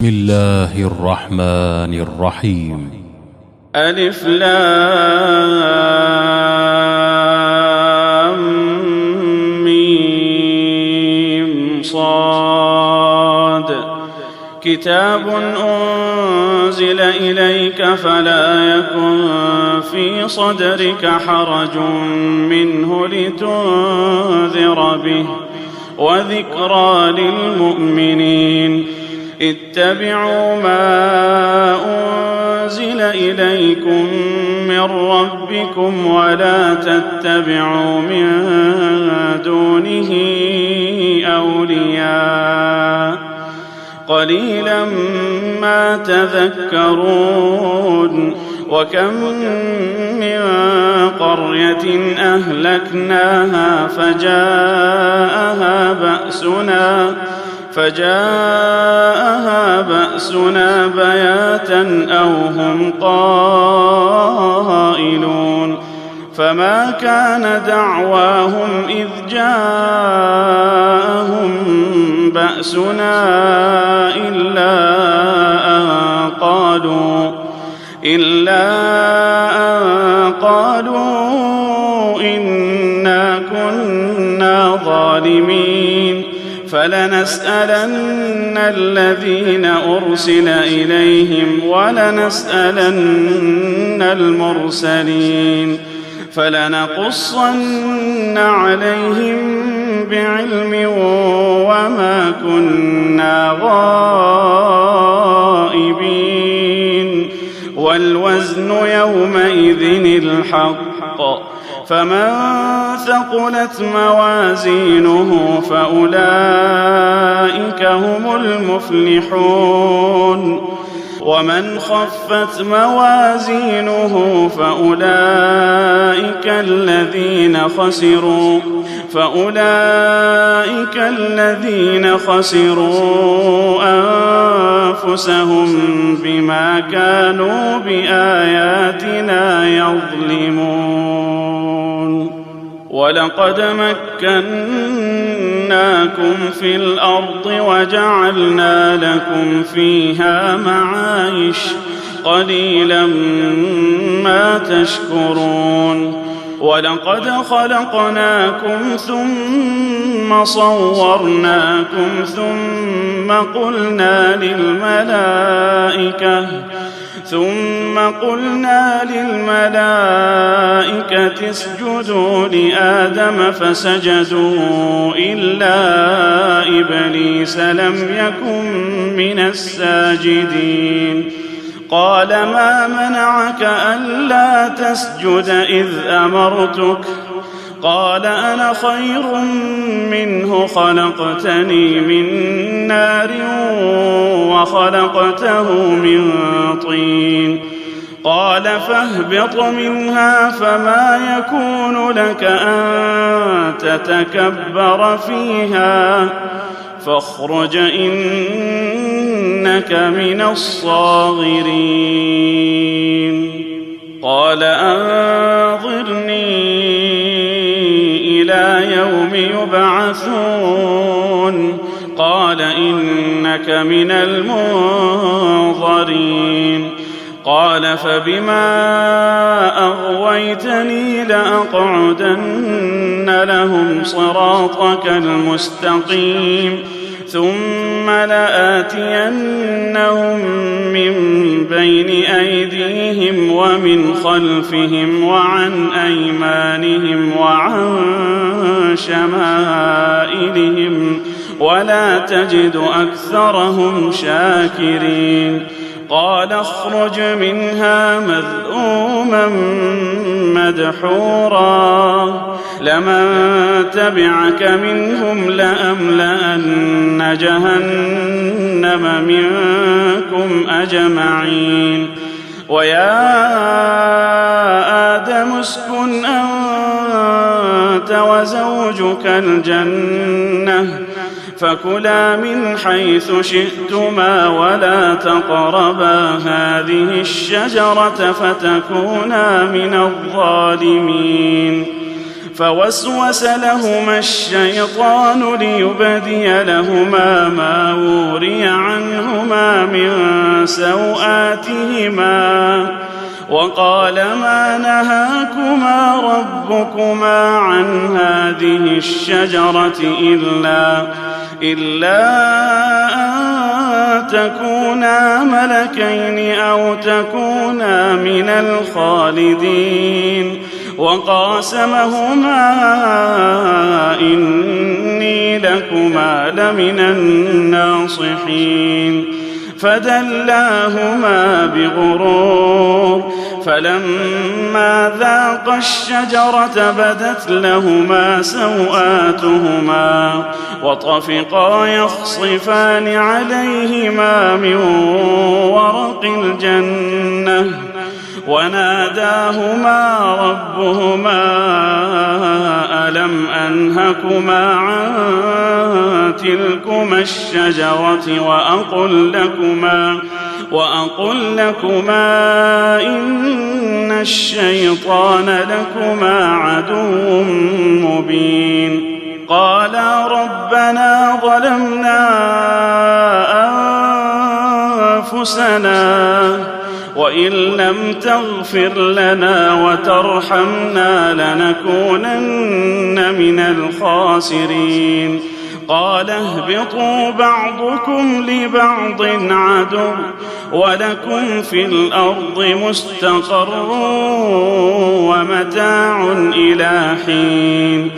بسم الله الرحمن الرحيم. ألف لام ميم صاد. كتاب أنزل إليك فلا يكن في صدرك حرج منه لتنذر به وذكرى للمؤمنين. اتبعوا ما أنزل إليكم من ربكم ولا تتبعوا من دونه أولياء قليلا ما تذكرون. وكم من قرية أهلكناها فجاءها بأسنا بياتا أو هم قائلون. فما كان دعواهم إذ جاءهم بأسنا إلا أن قالوا إنا كنا ظالمين. فلنسألن الذين أرسل إليهم ولنسألن المرسلين. فلنقصن عليهم بعلم وما كنا غائبين. والوزن يومئذ الحق. فمن ثقلت موازينه فأولئك هم المفلحون. ومن خفت موازينه فأولئك الذين خسروا أنفسهم بما كانوا بآياتنا يظلمون. ولقد مكناكم في الأرض وجعلنا لكم فيها معايش قليلا ما تشكرون. ولقد خلقناكم ثم صورناكم ثم قلنا للملائكة اسجدوا لآدم فسجدوا إلا إبليس لم يكن من الساجدين. قال ما منعك ألا تسجد إذ أمرتك؟ قال أنا خير منه خلقتني من نار وخلقته من طين. قال فاهبط منها فما يكون لك أن تتكبر فيها فاخرج إنك من الصاغرين. قال أنظرني إلى يوم يبعثون. قال إنك من المنظرين. قال فبما أغويتني لأقعدن لهم صراطك المستقيم ثم لآتينهم من بين أيديهم ومن خلفهم وعن أيمانهم وعن شمائلهم ولا تجد أكثرهم شاكرين. قال اخرج منها مذءوما مدحورا لمن تبعك منهم لأملأن جهنم منكم أجمعين. ويا آدم اسكن أنت وزوجك الجنة فكلا من حيث شئتما ولا تقربا هذه الشجرة فتكونا من الظالمين. فوسوس لهما الشيطان ليبدي لهما ما وري عنهما من سوآتهما وقال ما نهاكما ربكما عن هذه الشجرة إلا أن تكونا ملكين أو تكونا من الخالدين وقاسمهما إني لكما لمن الناصحين فدلاهما بغرور فلما ذاقا الشجرة بدت لهما سوآتهما وطفقا يخصفان عليهما من ورق الجنة وناداهما ربهما ألم أنهكما عن تلكما الشجرة وأقل لكما إن الشيطان لكما عدو مبين قالا ربنا ظلمنا أنفسنا وإن لم تغفر لنا وترحمنا لنكونن من الخاسرين قال اهبطوا بعضكم لبعض عدو ولكم في الأرض مستقر ومتاع إلى حين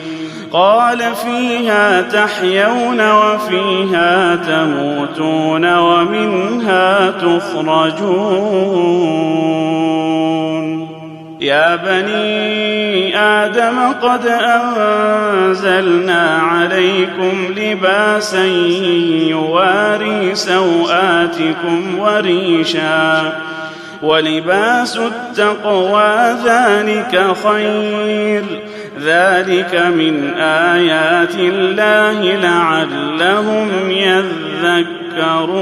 قال فيها تحيون وفيها تموتون ومنها تخرجون يا بني آدم قد أنزلنا عليكم لباسا يواري سوآتكم وريشا ولباس التقوى ذلك خير ذلك من آيات الله لعلهم يذكرون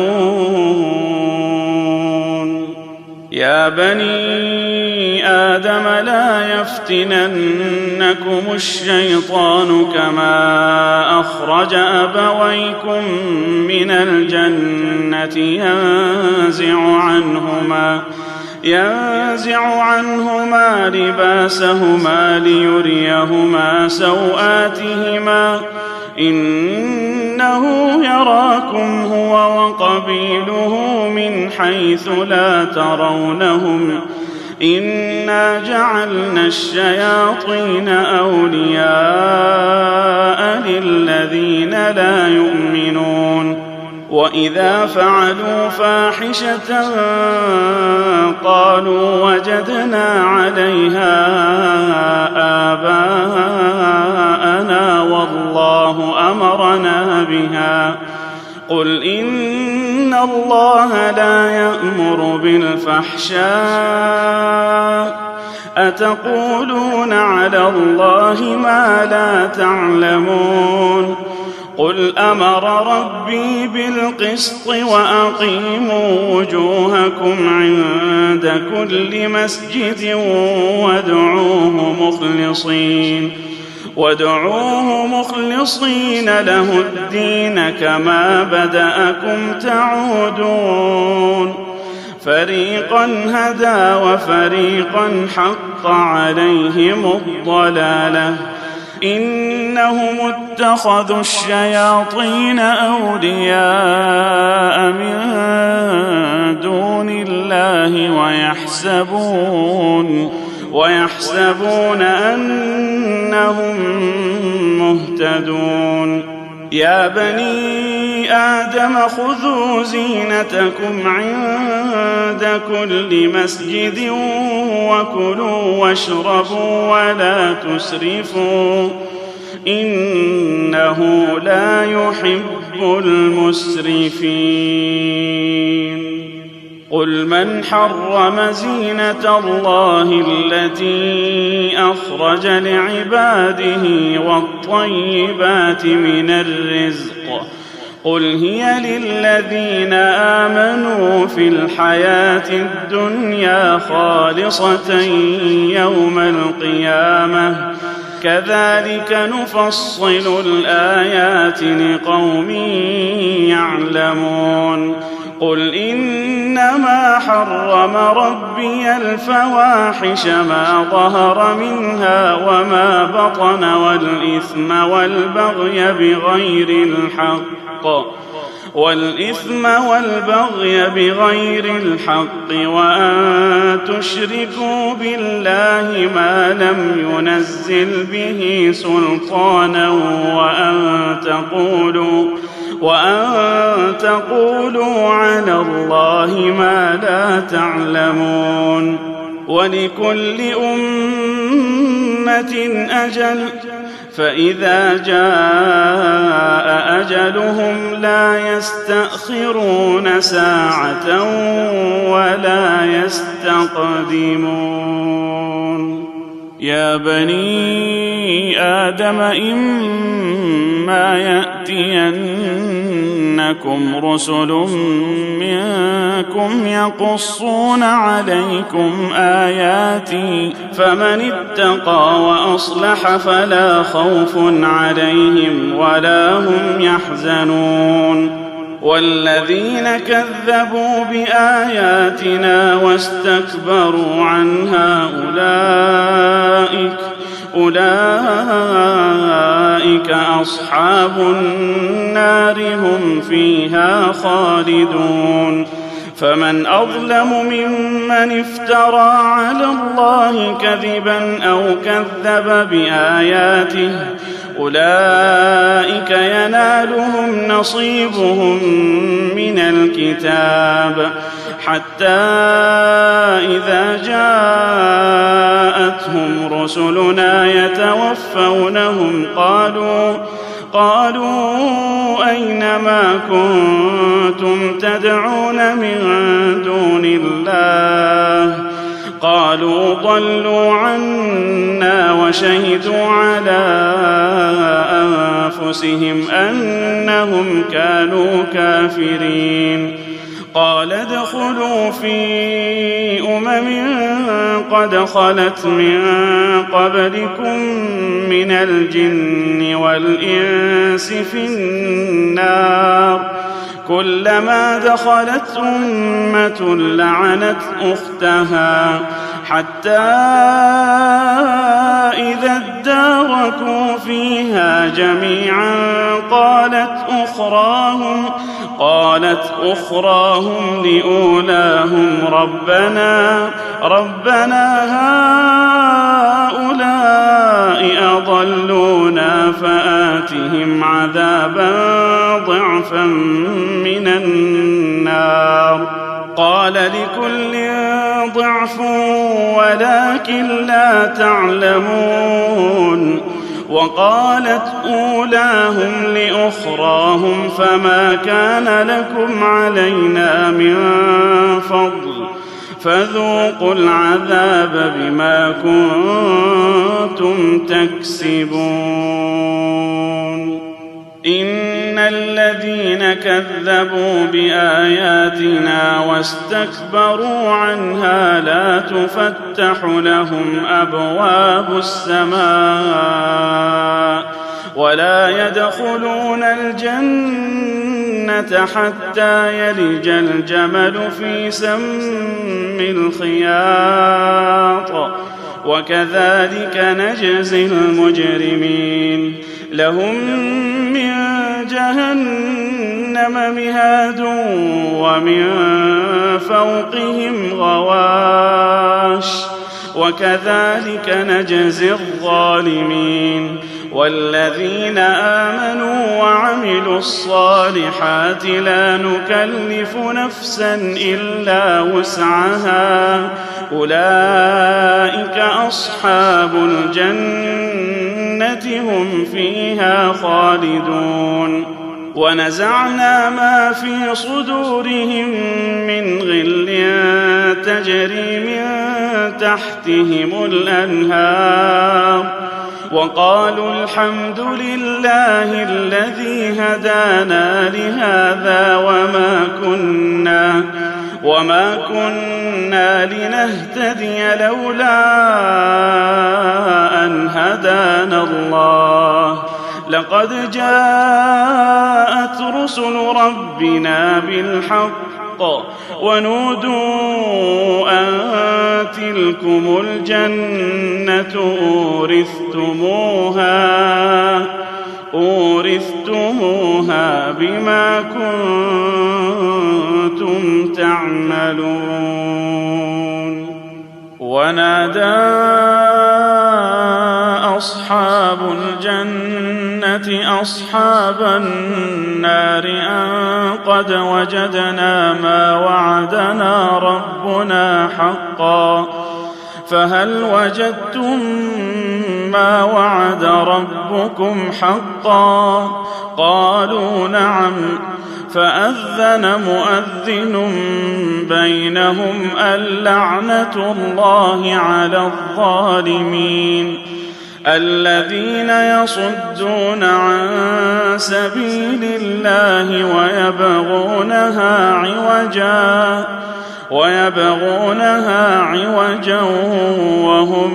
يا بني آدم لا يفتننكم الشيطان كما أخرج أبويكم من الجنة ينزع عنهما لباسهما ليريهما سوآتهما إنه يراكم هو وقبيله من حيث لا ترونهم إنا جعلنا الشياطين أولياء للذين لا يؤمنون وإذا فعلوا فاحشة قالوا وجدنا عليها آباءنا والله أمرنا بها قل إن الله لا يأمر بالفحشاء أتقولون على الله ما لا تعلمون قل أمر ربي بالقسط وأقيموا وجوهكم عند كل مسجد وادعوه مخلصين له الدين كما بدأكم تعودون فريقا هدى وفريقا حق عليهم الضلالة إنهم اتخذوا الشياطين أولياء من دون الله ويحسبون أنهم مهتدون يا بني آدم خذوا زينتكم عند كل مسجد وكلوا واشربوا ولا تسرفوا إنه لا يحب المسرفين قل من حرم زينة الله التي أخرج لعباده والطيبات من الرزق قل هي للذين آمنوا في الحياة الدنيا خالصة يوم القيامة كذلك نفصل الآيات لقوم يعلمون قل إنما حرم ربي الفواحش ما ظهر منها وما بطن والإثم والبغي بغير الحق وأن تشركوا بالله ما لم ينزل به سلطانا وأن تقولوا على الله ما لا تعلمون ولكل أمة أجل فإذا جاء أجلهم لا يستأخرون ساعة ولا يستقدمون يا بني آدم إما يأتينكم رسل منكم يقصون عليكم آياتي فمن اتقى وأصلح فلا خوف عليهم ولا هم يحزنون والذين كذبوا بآياتنا واستكبروا عنها أولئك أصحاب النار هم فيها خالدون فمن أظلم ممن افترى على الله كذبا أو كذب بآياته أولئك ينالهم نصيبهم من الكتاب حتى إذا جاءتهم رسلنا يتوفونهم قالوا أين ما كنتم تدعون من دون الله قالوا ضلوا عنا وشهدوا على أنفسهم أنهم كانوا كافرين قال ادخلوا في قد خلت من قبلكم من الجن والإنس في النار كلما دخلت أمة لعنت أختها حتى إذا اداركوا فيها جميعا قالت أخراهم لأولاهم ربنا هؤلاء أضلونا فآتهم عذابا ضعفا من النار قال لكل ضعف ولكن لا تعلمون وقالت أولاهم لأخراهم فما كان لكم علينا من فضل فذوقوا العذاب بما كنتم تكسبون إن الذين كذبوا بآياتنا واستكبروا عنها لا تفتح لهم أبواب السماء ولا يدخلون الجنة حتى يلج الجمل في سم الخياط وكذلك نجزي المجرمين لهم من جهنم مهاد ومن فوقهم غواش وكذلك نجزي الظالمين والذين آمنوا وعملوا الصالحات لا نكلف نفسا إلا وسعها أولئك أصحاب الجنة هم فيها خالدون ونزعنا ما في صدورهم من غل تجري من تحتهم الأنهار وقالوا الحمد لله الذي هدانا لهذا وما كنا لنهتدي لولا أن هدانا الله لقد جاءت رسل ربنا بالحق ونودوا أن تلكم الجنة أورثتموها بما كنتم تعملون. ونادى أصحاب الجنة أصحاب النار أن قد وجدنا ما وعدنا ربنا حقا فهل وجدتم ما وعد ربكم حقا؟ قالوا نعم. فأذن مؤذن بينهم اللعنة الله على الظالمين الذين يصدون عن سبيل الله ويبغونها عوجا وهم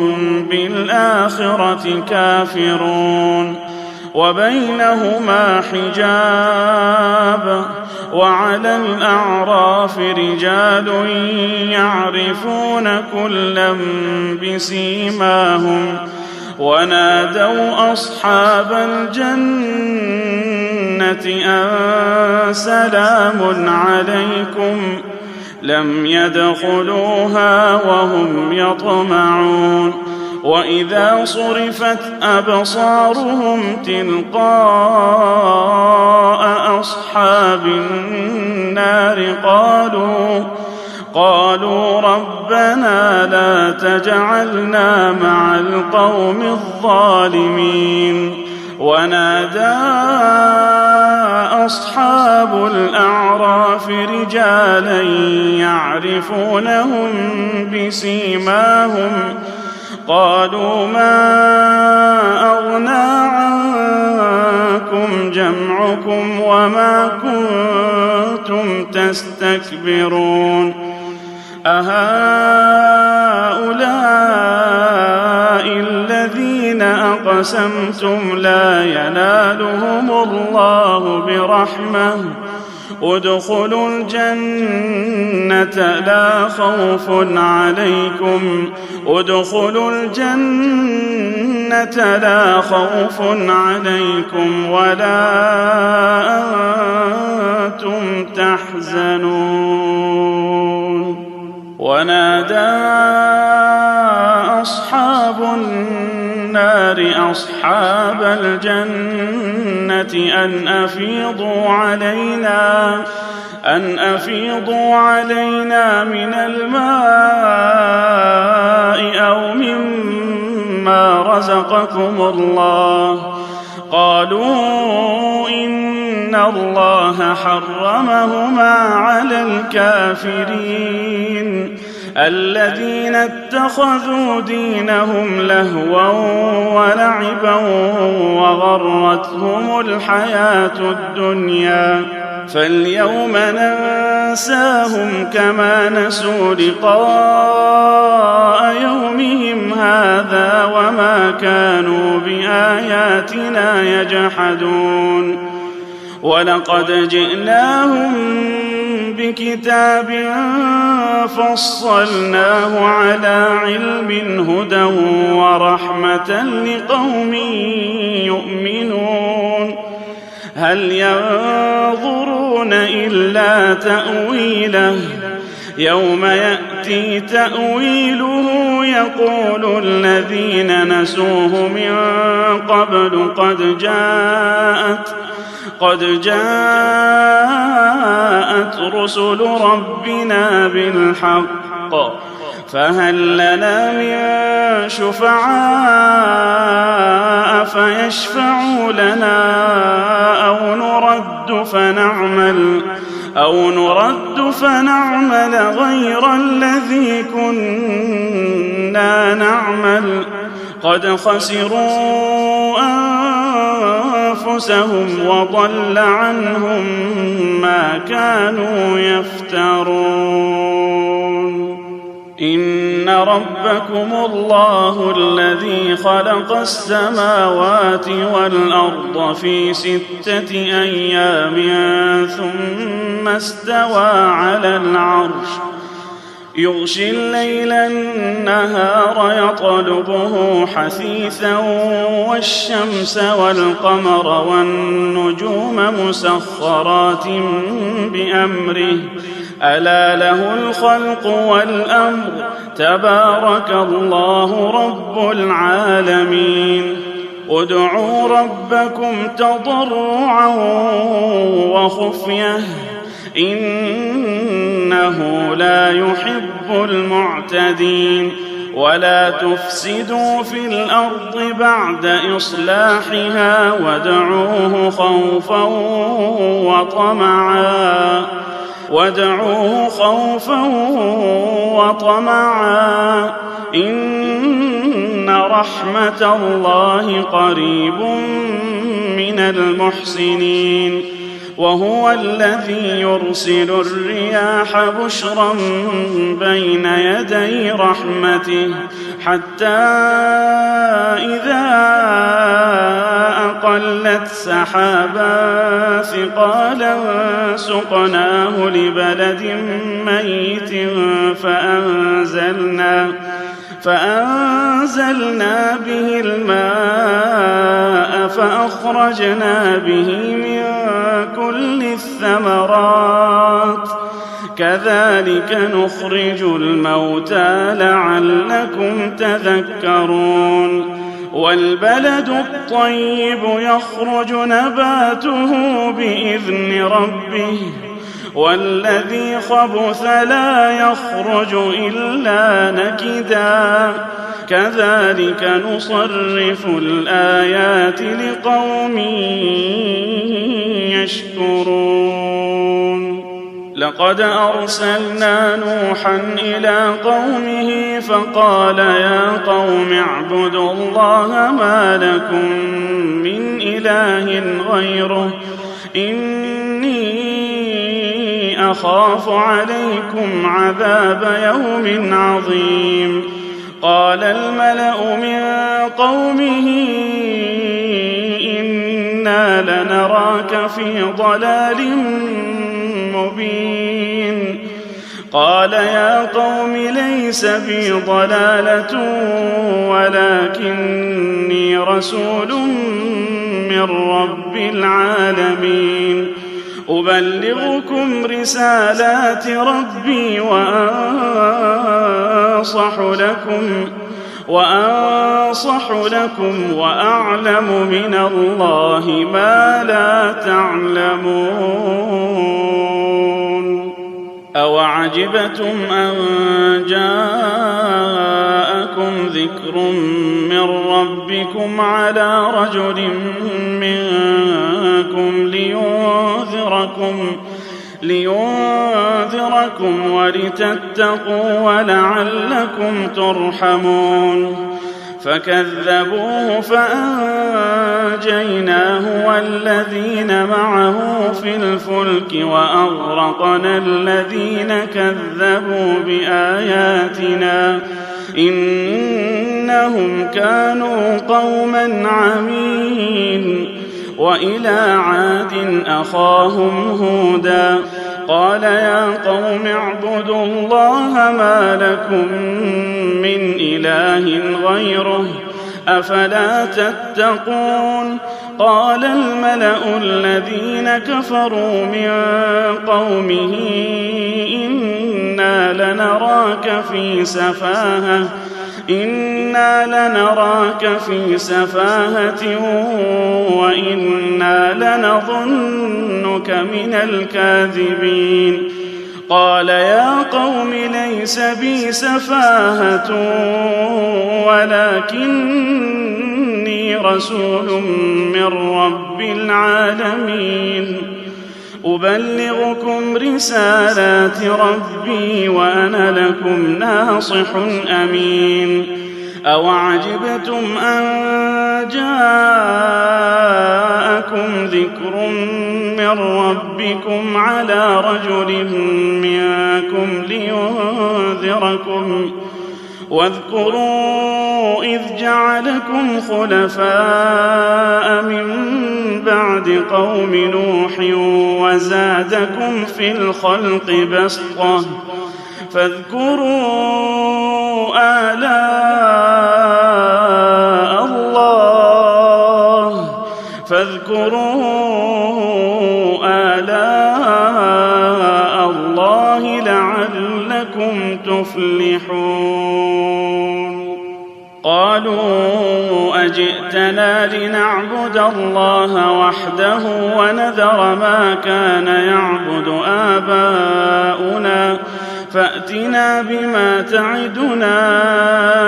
بالآخرة كافرون. وبينهما حجاب وعلى الأعراف رجال يعرفون كلا بسيماهم ونادوا أصحاب الجنة أن سلام عليكم لم يدخلوها وهم يطمعون. وإذا صرفت أبصارهم تلقاء أصحاب النار قالوا ربنا لا تجعلنا مع القوم الظالمين. ونادى أصحاب الأعراف رجالا يعرفونهم بسيماهم قالوا ما أغنى عنكم جمعكم وما كنتم تستكبرون أهؤلاء الذين أقسمتم لا ينالهم الله برحمة ادخلوا الجنة لا خوف عليكم ولا أنتم تحزنون. ونادى أصحاب النار أصحاب الجنة أن أفيضوا علينا من الماء أو مما رزقكم الله. قالوا إن الله حرمهما على الكافرين الذين اتخذوا دينهم لهوا ولعبا وغرتهم الحياة الدنيا فاليوم ننساهم كما نسوا لقاء يومهم هذا وما كانوا بآياتنا يجحدون. ولقد جئناهم بكتاب فصلناه على علم هدى ورحمة لقوم يؤمنون. هل ينظرون إلا تأويله يوم يأتي تأويله يقول الذين نسوه من قبل قد جاءت رسل ربنا بالحق فهل لنا من شفعاء فيشفعوا لنا أو نرد فنعمل غير الذي كنا نعمل قد خسروا أنفسهم وضل عنهم ما كانوا يفترون. إن ربكم الله الذي خلق السماوات والأرض في 6 أيام ثم استوى على العرش يغشي الليل النهار يطلبه حثيثا والشمس والقمر والنجوم مسخرات بأمره ألا له الخلق والأمر تبارك الله رب العالمين ادعوا ربكم تضرعا وخفية إنه لا يحب المعتدين ولا تفسدوا في الأرض بعد إصلاحها وادعوه خوفا وطمعا إن رحمة الله قريب من المحسنين وهو الذي يرسل الرياح بشرا بين يدي رحمته حتى إذا أقلت سحابا ثقالا سقناه لبلد ميت فأنزلنا به الماء فأخرجنا به من كل الثمرات كذلك نخرج الموتى لعلكم تذكرون والبلد الطيب يخرج نباته بإذن ربه والذي خبث لا يخرج إلا نكدا كذلك نصرف الآيات لقوم يشكرون لقد أرسلنا نوحا إلى قومه فقال يا قوم اعبدوا الله ما لكم من إله غيره إني أخاف عليكم عذاب يوم عظيم قال الملأ من قومه إنا لنراك في ضلال مبين قال يا قوم ليس بي ضلالة ولكني رسول من رب العالمين أبلغكم رسالات ربي وأنصح لكم وأعلم من الله ما لا تعلمون أوعجبتم أن جاءكم ذكر من ربكم على رجل منكم لينذركم ولتتقوا ولعلكم ترحمون فكذبوه فأنجيناه والذين معه في الفلك وأغرقنا الذين كذبوا بآياتنا إنهم كانوا قوما عمين وإلى عاد أخاهم هودا قال يا قوم اعبدوا الله ما لكم من إله غيره أفلا تتقون قال الملأ الذين كفروا من قومه إنا لنراك في سفاهة وإنا لنظنك من الكاذبين قال يا قوم ليس بي سفاهة ولكني رسول من رب العالمين أبلغكم رسالات ربي وأنا لكم ناصح أمين أوعجبتم أن جاءكم ذكر من ربكم على رجل منكم لينذركم واذكروا إذ جعلكم خلفاء من بعد قوم نوح وزادكم في الخلق بسطة فاذكروا آلاء الله لعلكم تفلحون قالوا أجئتنا لنعبد الله وحده ونذر ما كان يعبد آباؤنا فأتنا بما تعدنا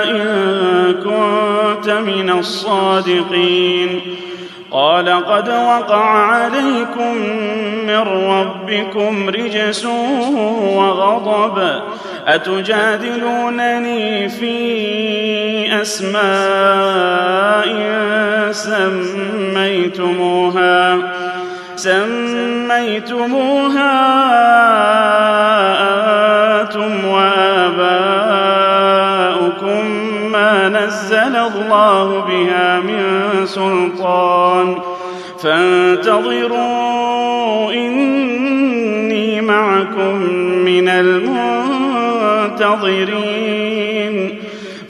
إن كنت من الصادقين قال قد وقع عليكم من ربكم رجس وغضب أتجادلونني في أسماء سميتموها أنتم وآباؤكم ما نزل الله بها من سلطان فانتظروا إني معكم من المنتظرين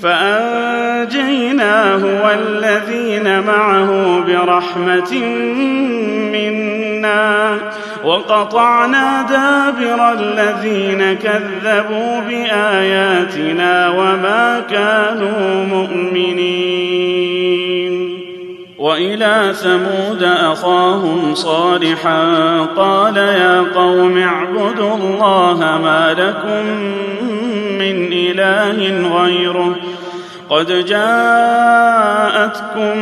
فأنجيناه والذين معه برحمة منا وقطعنا دابر الذين كذبوا بآياتنا وما كانوا مؤمنين وإلى ثمود أخاهم صالحا قال يا قوم اعبدوا الله ما لكم من إله غيره قد جاءتكم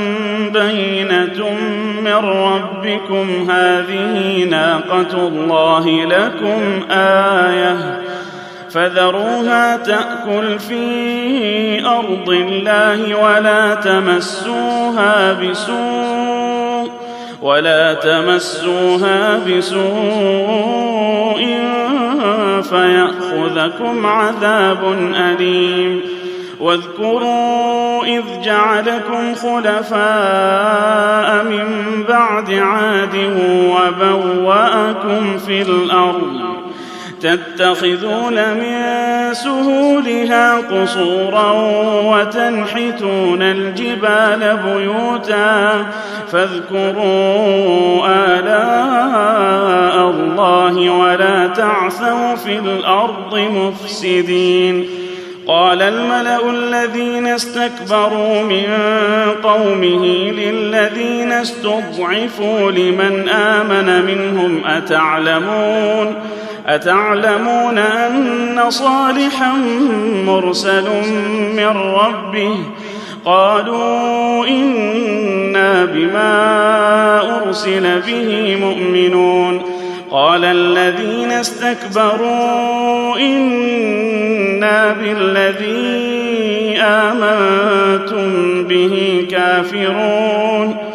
بينة من ربكم هذه ناقة الله لكم آية فذروها تأكل في أرض الله ولا تمسوها بسوء فيأخذكم عذاب أليم واذكروا إذ جعلكم خلفاء من بعد عاد وبوأكم في الأرض تتخذون من سهولها قصورا وتنحتون الجبال بيوتا فاذكروا آلاء الله ولا تعثوا في الأرض مفسدين قال الملأ الذين استكبروا من قومه للذين استضعفوا لمن آمن منهم أتعلمون أن صالحا مرسل من ربه قالوا إنا بما أرسل به مؤمنون قال الذين استكبروا إنا بالذي آمنتم به كافرون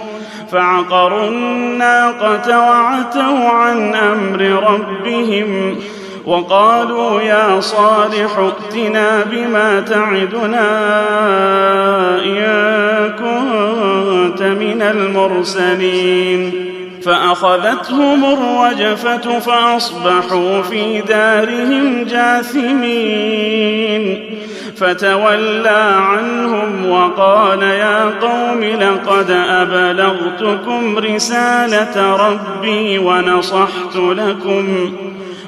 فعقروا الناقة وعتوا عن أمر ربهم وقالوا يا صالح ائتنا بما تعدنا إن كنت من المرسلين فأخذتهم الرجفة فأصبحوا في دارهم جاثمين فتولى عنهم وقال يا قوم لقد أبلغتكم رسالة ربي ونصحت لكم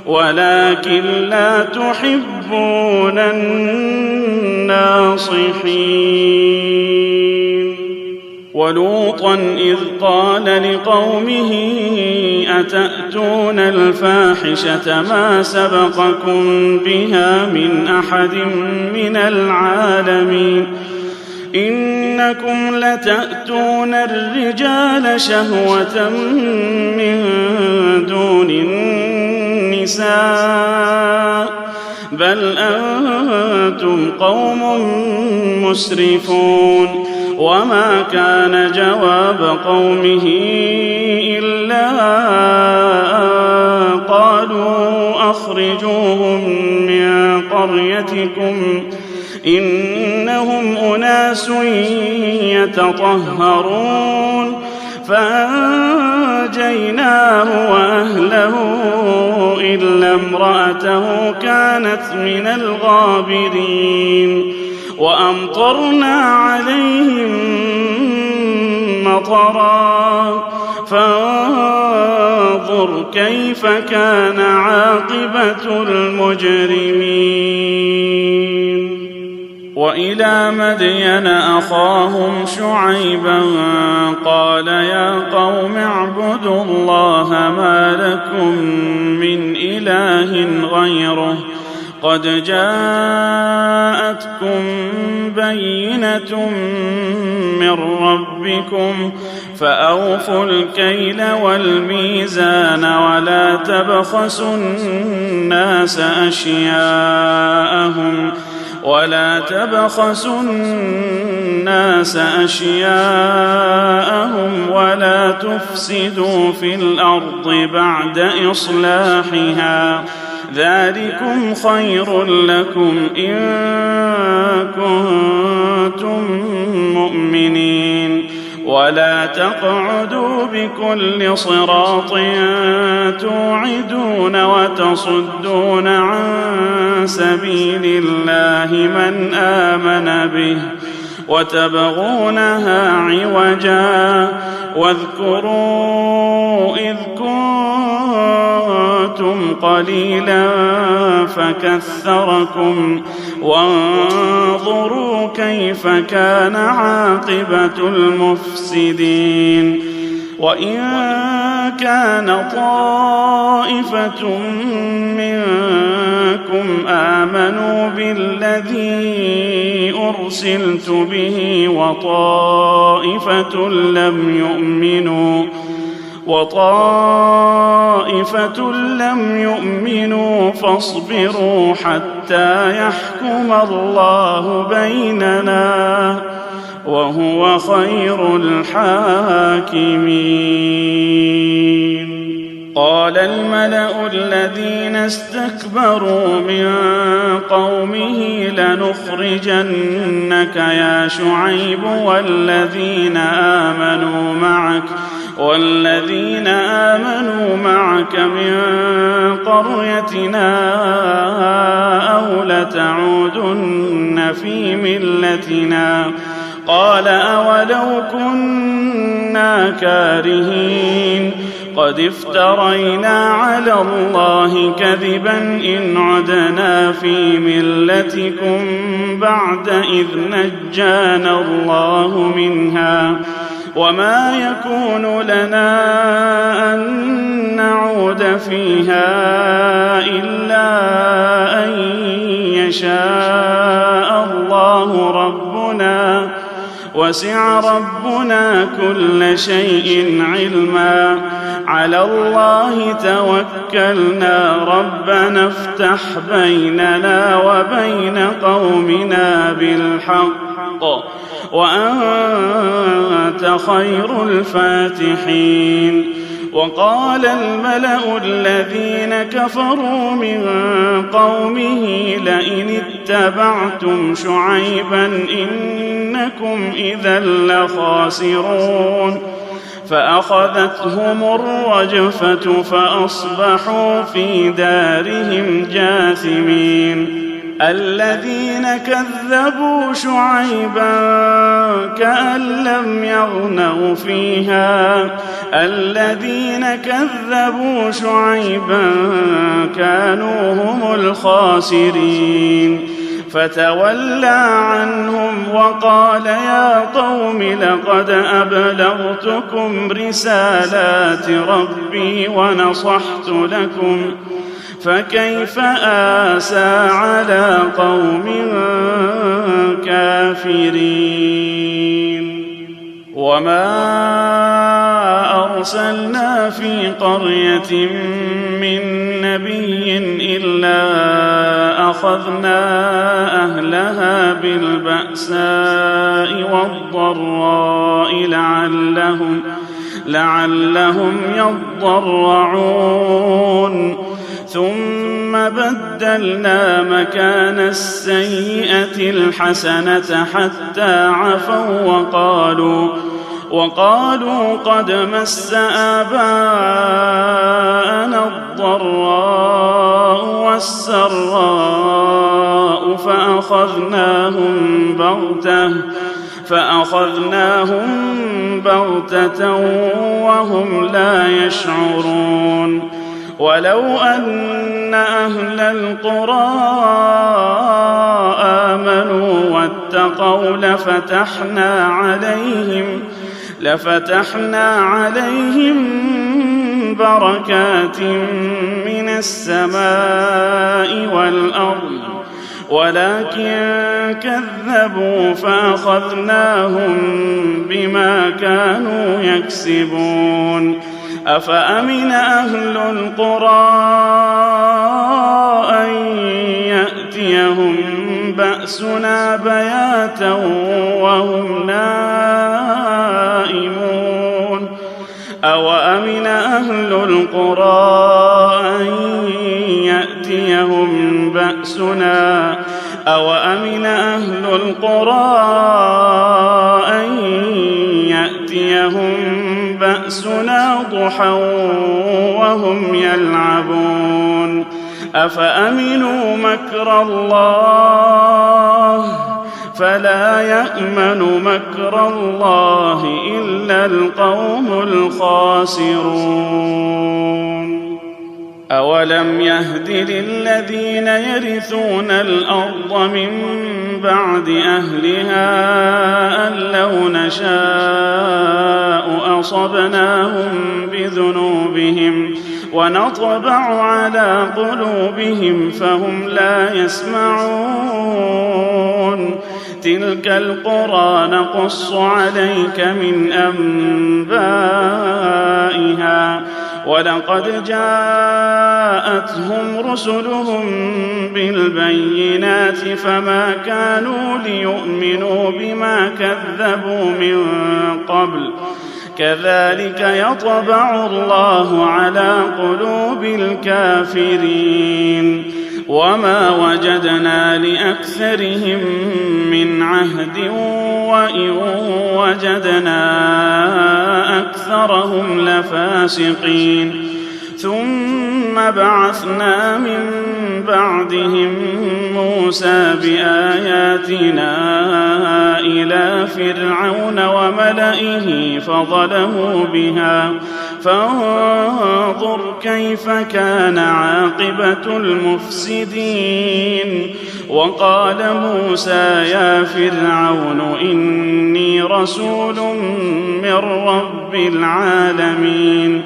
ولكن لا تحبون الناصحين ولوطا إذ قال لقومه أتأتون الفاحشة ما سبقكم بها من أحد من العالمين إنكم لتأتون الرجال شهوة من دون النساء بل أنتم قوم مسرفون وما كان جواب قومه إلا أن قالوا أخرجوهم من قريتكم إنهم أناس يتطهرون فأنجيناه وأهله إلا امرأته كانت من الغابرين وأمطرنا عليهم مطرا فانظر كيف كان عاقبة المجرمين. وإلى مدين أخاهم شعيبا قال يا قوم اعبدوا الله ما لكم من إله غيره قد جاءتكم بينة من ربكم فأوفوا الكيل والميزان ولا تبخسوا الناس أشياءهم ولا تفسدوا في الأرض بعد إصلاحها ذلكم خير لكم إن كنتم مؤمنين ولا تقعدوا بكل صراط توعدون وتصدون عن سبيل الله من آمن به وتبغونها عوجا واذكروا إذ كنتم قليلا فكثركم وانظروا كيف كان عاقبة المفسدين. وإن كان طائفة منكم آمنوا بالذي أرسلت به وطائفة لم يؤمنوا فاصبروا حتى يحكم الله بيننا وهو خير الحاكمين. قال الملأ الذين استكبروا من قومه لنخرجنك يا شعيب والذين آمنوا معك من قريتنا أو لتعودن في ملتنا قال أولو كنا كارهين قد افترينا على الله كذبا إن عدنا في ملتكم بعد إذ نجانا الله منها وما يكون لنا أن نعود فيها إلا أن يشاء الله ربنا وسع ربنا كل شيء علما على الله توكلنا ربنا افتح بيننا وبين قومنا بالحق وأنت خير الفاتحين. وقال الملأ الذين كفروا من قومه لئن اتبعتم شعيبا إنكم إذا لخاسرون فأخذتهم الرجفة فأصبحوا في دارهم جاثمين. الذين كذبوا شعيبا كأن لم يغنوا فيها الذين كذبوا شعيبا كانوا هم الخاسرين فتولى عنهم وقال يا قوم لقد أبلغتكم رسالات ربي ونصحت لكم فكيف آسى على قوم كافرين. وما أرسلنا في قرية من نبي إلا فأخذنا أهلها بالبأساء والضراء لعلهم يضرعون ثم بدلنا مكان السيئة الحسنة حتى عفوا وقالوا قد مس آباءنا الضراء والسراء فأخذناهم بغتة وهم لا يشعرون ولو أن أهل القرى آمنوا واتقوا لفتحنا عليهم بركات من السماء والأرض ولكن كذبوا فأخذناهم بما كانوا يكسبون أفأمن أهل القرى أن يأتيهم بأسنا بياتا وهم نائمون أوأمن أهل القرى أن يأتيهم بأسنا ضحى وهم يلعبون أفأمنوا مكر الله فلا يأمن مكر الله إلا القوم الخاسرون أولم يهد للذين يرثون الأرض من بعد أهلها أن لو نشاء أصبناهم بذنوبهم ونطبع على قلوبهم فهم لا يسمعون تلك القرى نقص عليك من أنبائها ولقد جاءتهم رسلهم بالبينات فما كانوا ليؤمنوا بما كذبوا من قبل كذلك يطبع الله على قلوب الكافرين وما وجدنا لأكثرهم من عهد وإن وجدنا أكثرهم لفاسقين ثم بعثنا من بعدهم موسى بآياتنا إلى فرعون وملئه فظلموا بها فانظر كيف كان عاقبة المفسدين وقال موسى يا فرعون إني رسول من رب العالمين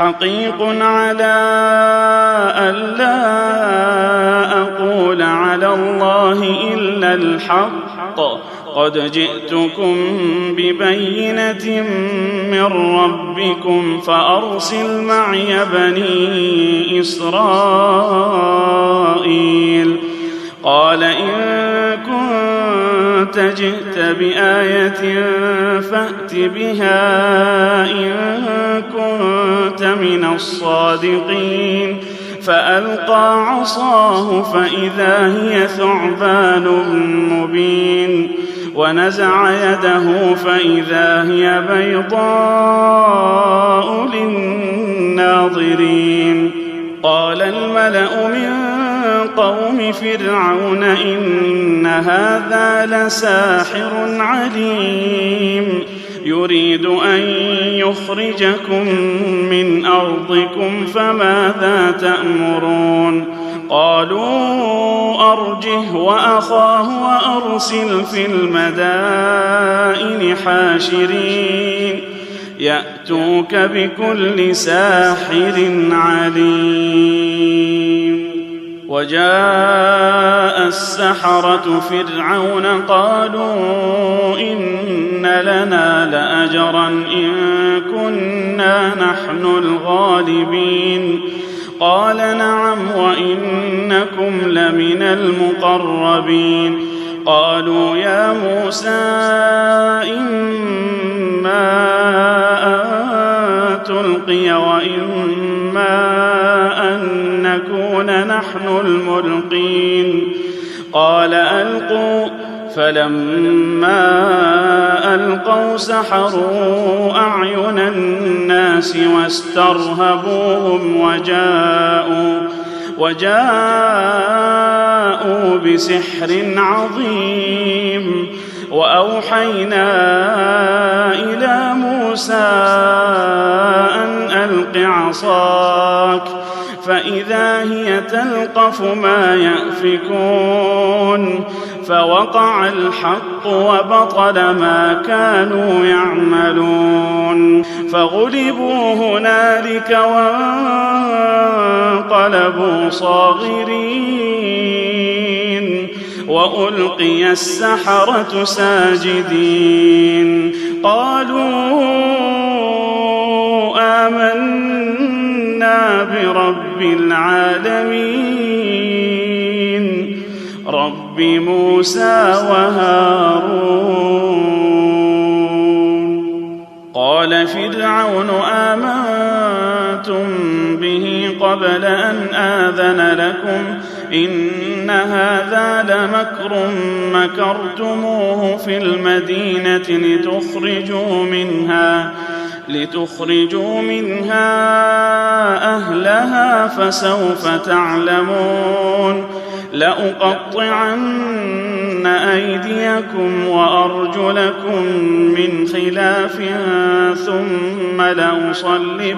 حقيق على ألا أقول على الله إلا الحق قد جئتكم ببينة من ربكم فأرسل معي بني إسرائيل قال إن كنت جئت بآية فأت بها إن كنت من الصادقين فألقى عصاه فإذا هي ثعبان مبين ونزع يده فإذا هي بيضاء للناظرين قال الملأ من قوم فرعون إن هذا لساحر عليم يريد أن يخرجكم من أرضكم فماذا تأمرون قالوا أرجه وأخاه وأرسل في المدائن حاشرين يأتوك بكل ساحر عليم وجاء السحرة فرعون قالوا إن لنا لأجرا إن كنا نحن الغالبين قال نعم وإنكم لمن المقربين. قالوا يا موسى إما أن تلقي وإما أن نكون نحن الملقين. قال ألقوا. فلما ألقوا سحروا أعين الناس واسترهبوهم وجاءوا بسحر عظيم. وأوحينا إلى موسى أن ألق عصاك فإذا هي تلقف ما يأفكون. فوقع الحق وبطل ما كانوا يعملون. فغلبوا هنالك وانقلبوا صاغرين وألقي السحرة ساجدين. قالوا آمنا برب العالمين رب موسى وهارون. قال فرعون آمنتم به قبل أن آذن لكم إن هذا لمكر مكرتموه في المدينة لتخرجوا منها أهلها فسوف تعلمون. لأقطعن أيديكم وأرجلكم من خلاف ثم لأصلبنكم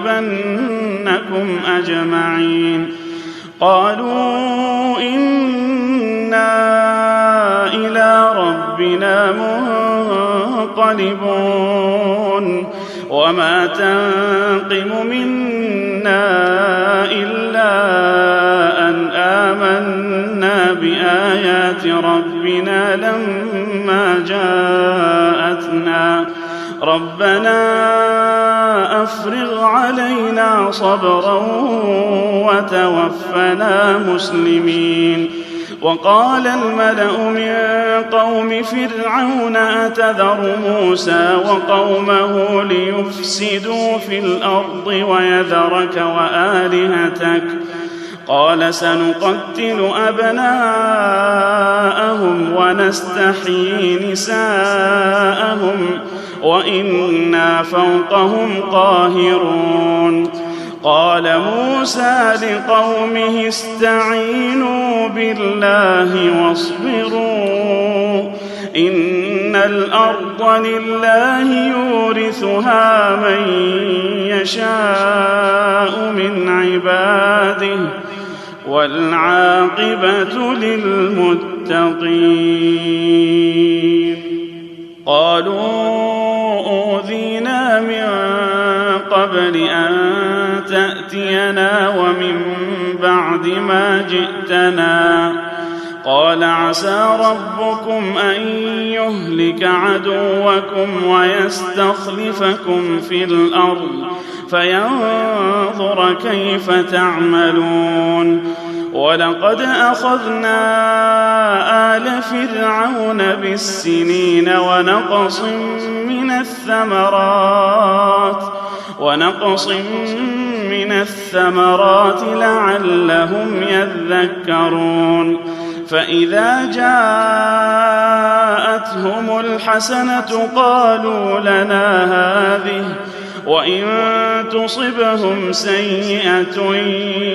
أجمعين. قالوا إنا إلى ربنا منقلبون. وما تنقم منا إلا أن آمنا بآيات ربنا لما جاءتنا. ربنا أفرغ علينا صبرا وتوفنا مسلمين. وقال الملأ من قوم فرعون أتذر موسى وقومه ليفسدوا في الأرض ويذرك وآلهتك. قال سنقتل أبناءهم ونستحيي نساءهم وإنا فوقهم قاهرون. قال موسى لقومه استعينوا بالله واصبروا إن الأرض لله يورثها من يشاء من عباده والعاقبة للمتقين. قالوا أوذينا من قبل أن تأتينا ومن بعد ما جئتنا. قال عسى ربكم أن يهلك عدوكم ويستخلفكم في الأرض فينظر كيف تعملون. ولقد أخذنا آل فرعون بالسنين ونقص من الثمرات لعلهم يذكرون. فإذا جاءتهم الحسنة قالوا لنا هذه وإن تصبهم سيئة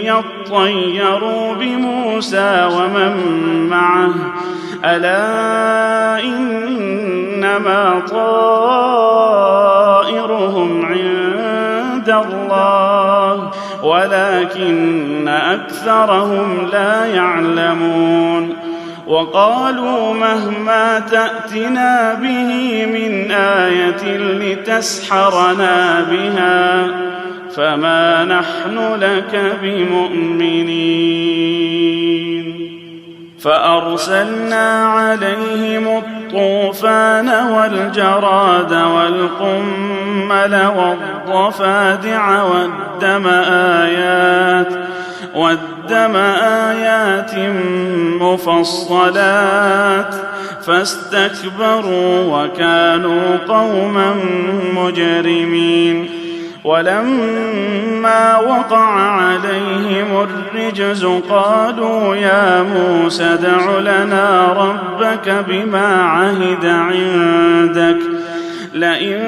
يطيروا بموسى ومن معه ألا إنما طائرهم عند الله ولكن أكثرهم لا يعلمون. وقالوا مهما تأتنا به من آية لتسحرنا بها فما نحن لك بمؤمنين. فأرسلنا عليهم الطوفان والجراد والقمل والضفادع والدم والدم آيات مفصلات فاستكبروا وكانوا قوما مجرمين. ولما وقع عليهم الرجز قالوا يا موسى ادع لنا ربك بما عهد عندك لئن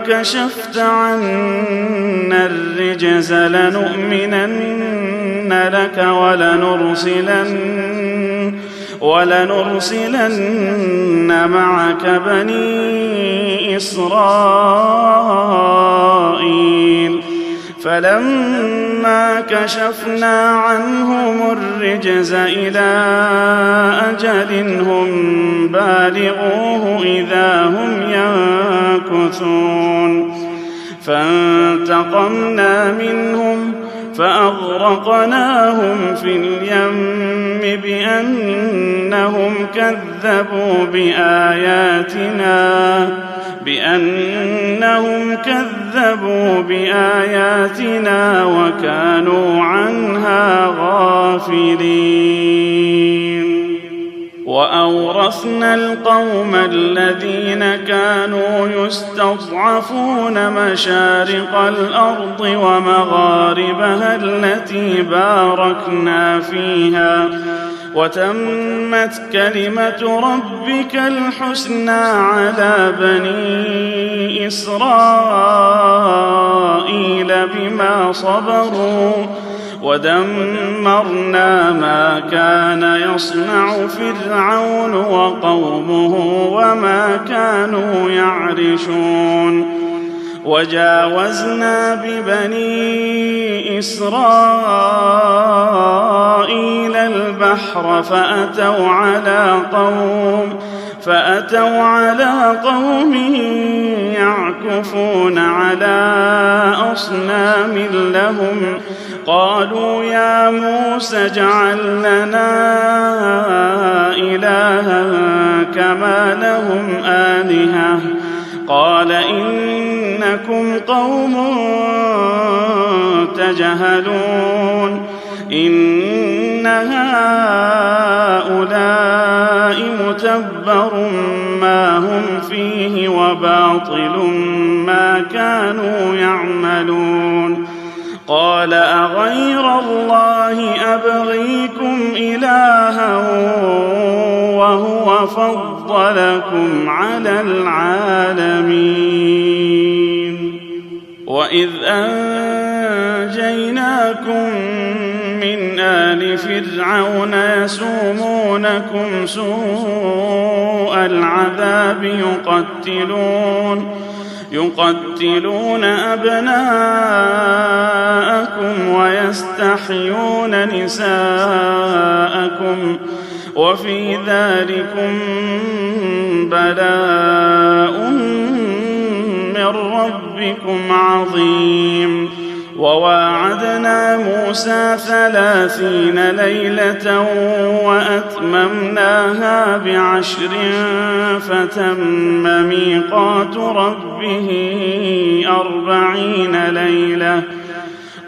كشفت عنا الرجز لنؤمنن لك ولنرسلن معك بني إسرائيل. فلما كشفنا عنهم الرجز إلى أجل هم بالغوه إذا هم ينكثون فانتقمنا منهم فأغرقناهم في اليم بأنهم كذبوا بآياتنا وكانوا عنها غافلين. وأورثنا القوم الذين كانوا يستضعفون مشارق الأرض ومغاربها التي باركنا فيها وتمت كلمة ربك الحسنى على بني إسرائيل بما صبروا ودمرنا ما كان يصنع فرعون وقومه وما كانوا يعرشون. وجاوزنا ببني إسرائيل البحر فأتوا على قوم يعكفون على أصنام لهم قالوا يا موسى اجعل لنا إلها كما لهم آلهة قال إنكم قوم تجهلون إن هؤلاء متبر ما هم فيه وباطل ما كانوا يعملون. قال أغير الله أبغيكم إلها وهو فضلكم على العالمين. وإذ أنجيناكم من آل فرعون يسومونكم سوء العذاب يقتلون أبناءكم ويستحيون نساءكم وفي ذلكم بلاء من ربكم عظيم. وواعدنا موسى 30 ليلة وأتممناها ب10 فتم ميقات ربه 40 ليلة.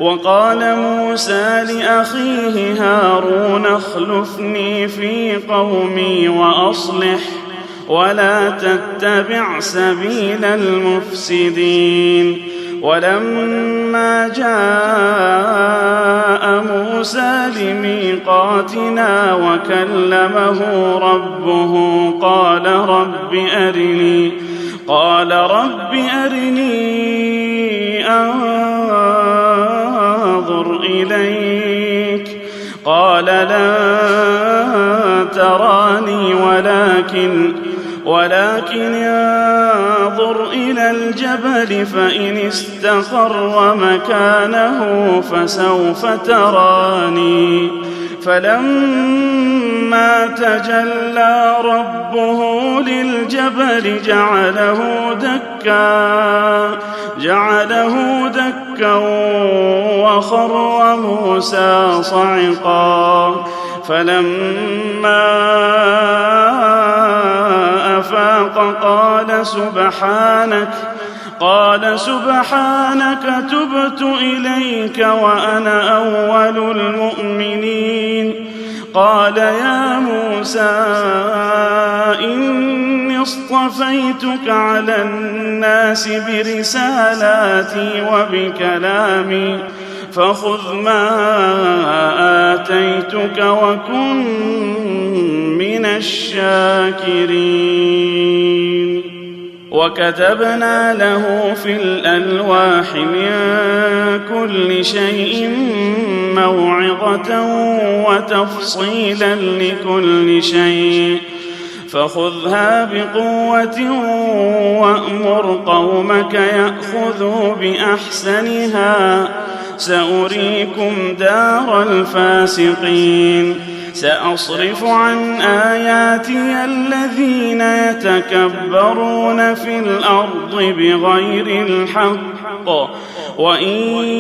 وقال موسى لأخيه هارون اخلفني في قومي وأصلح ولا تتبع سبيل المفسدين. ولما جاء موسى لميقاتنا وكلمه ربه قال رب أرني أنظر إليك قال لن تراني ولكن انظر إلى الجبل فإن استقر مكانه فسوف تراني. فلما تجلى ربه للجبل جعله دكا وخر موسى صعقا. فلما أفاق قال سبحانك تبت إليك وأنا أول المؤمنين قال يا موسى إني اصطفيتك على الناس برسالاتي وبكلامي فخذ ما آتيتك وكن من الشاكرين وكتبنا له في الألواح من كل شيء موعظة وتفصيلا لكل شيء فخذها بقوة وأمر قومك يأخذوا بأحسنها سأريكم دار الفاسقين سأصرف عن آياتي الذين يتكبرون في الأرض بغير الحق وإن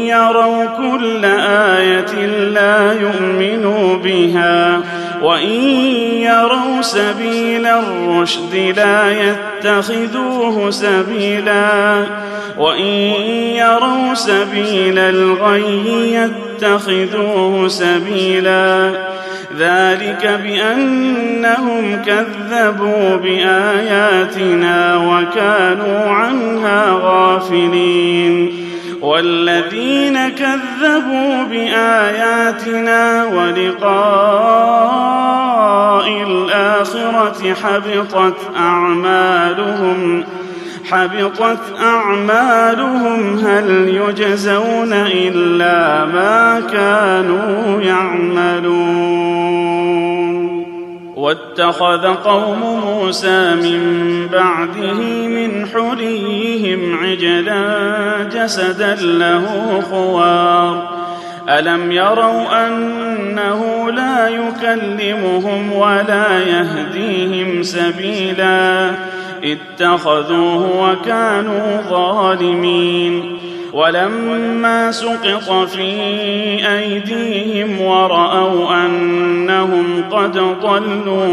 يروا كل آية لا يؤمنوا بها وإن يروا سبيل الرشد لا يتخذوه سبيلا وإن يروا سبيل الغي يتخذوه سبيلا ذلك بأنهم كذبوا بآياتنا وكانوا عنها غافلين والذين كذبوا بآياتنا ولقاء الآخرة حبطت أعمالهم هل يجزون إلا ما كانوا يعملون واتخذ قوم موسى من بعده من حليهم عجلا جسدا له خوار ألم يروا أنه لا يكلمهم ولا يهديهم سبيلا اتخذوه وكانوا ظالمين ولما سقط في أيديهم ورأوا أنهم قد ضلوا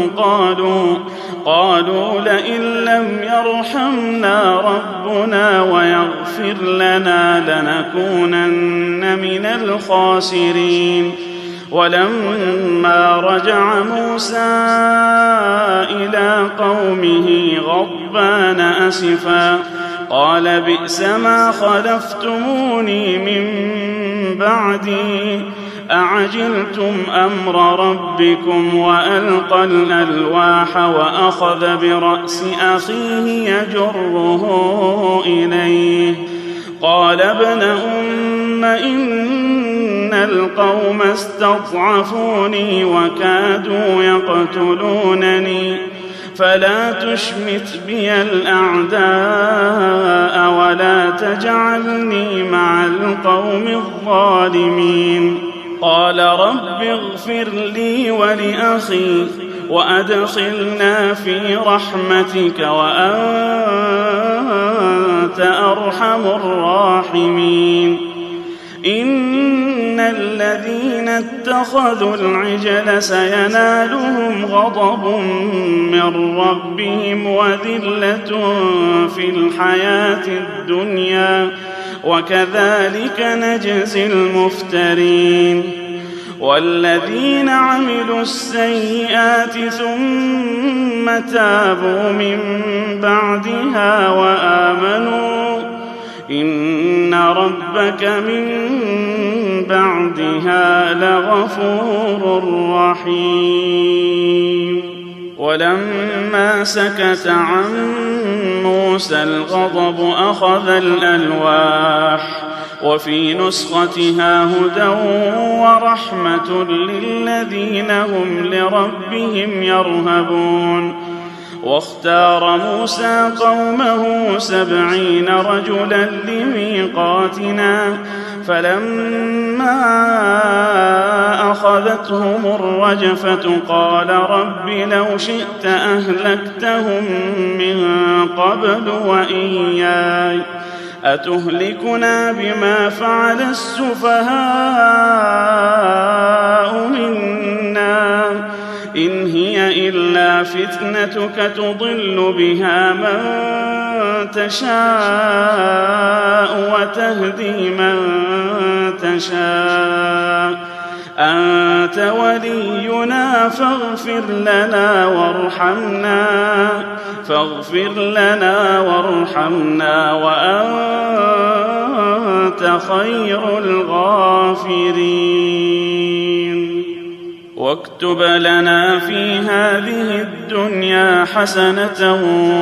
قالوا لئن لم يرحمنا ربنا ويغفر لنا لنكونن من الخاسرين ولما رجع موسى إلى قومه غضبان أسفا قال بئس ما خلفتموني من بعدي أعجلتم أمر ربكم وألقى الألواح وأخذ برأس أخيه يجره إليه قال ابن أم إن القوم استضعفوني وكادوا يقتلونني فلا تشمت بي الأعداء ولا تجعلني مع القوم الظالمين قال رب اغفر لي ولأخي وأدخلنا في رحمتك وأنت أرحم الراحمين إن الذين اتخذوا العجل سينالهم غضب من ربهم وذلة في الحياة الدنيا وكذلك نجزي المفترين والذين عملوا السيئات ثم تابوا من بعدها وآمنوا إن ربك من بعدها لغفور رحيم ولما سكت عن موسى الغضب أخذ الألواح وفي نسختها هدى ورحمة للذين هم لربهم يرهبون واختار موسى قومه 70 رجلا لميقاتنا فلما أخذتهم الرجفة قال رب لو شئت أهلكتهم من قبل وإياي أتهلكنا بما فعل السفهاء منا إن هي إلا فتنتك تضل بها من تشاء وتهدي من تشاء أنت ولينا فاغفر لنا وارحمنا وأنت خير الغافرين واكتب لنا في هذه الدنيا حسنة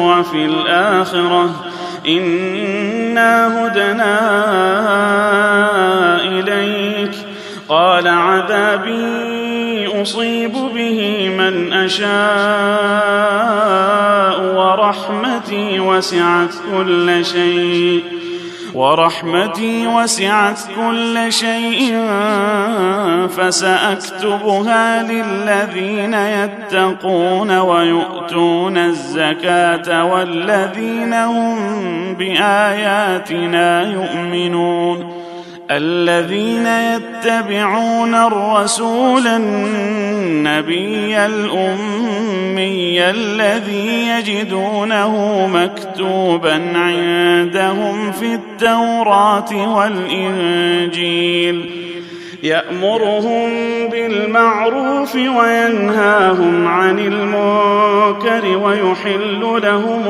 وفي الآخرة إنا هدنا إليك قال عذابي أصيب به من أشاء ورحمتي وسعت كل شيء فسأكتبها للذين يتقون ويؤتون الزكاة والذين هم بآياتنا يؤمنون الذين يتبعون الرسول النبي الأمي الذي يجدونه مكتوبا عندهم في التوراة والإنجيل يأمرهم بالمعروف وينهاهم عن المنكر ويحل لهم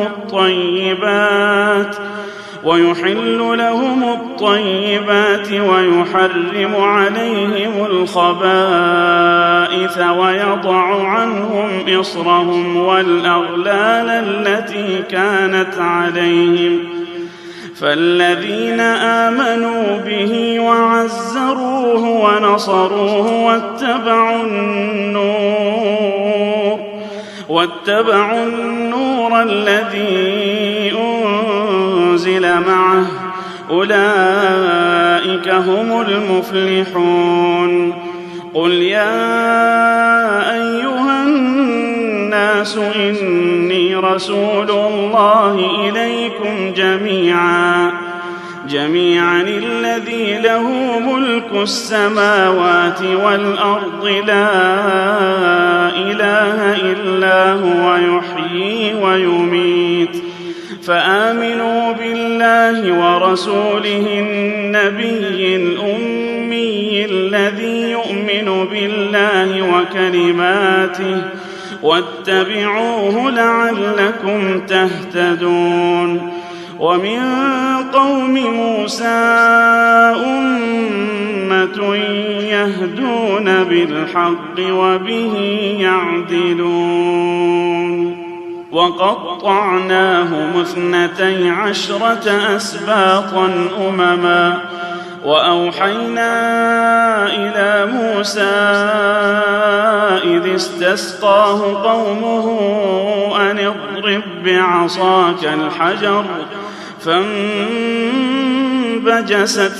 الطيبات ويحرم عليهم الخبائث ويضع عنهم إصرهم والأغلال التي كانت عليهم فالذين آمنوا به وعزروه ونصروه واتبعوا النور الذي أنزل معه أولئك هم المفلحون قل يا أيها الناس إني رسول الله إليكم جميعا الذي له ملك السماوات والأرض لا إله إلا هو يحيي ويميت فآمنوا بالله ورسوله النبي الأمي الذي يؤمن بالله وكلماته واتبعوه لعلكم تهتدون ومن قوم موسى أمة يهدون بالحق وبه يعدلون وقطعناهم 12 أسباطا أمما وأوحينا إلى موسى إذ استسقاه قومه أن اضرب بعصاك الحجر فانبجست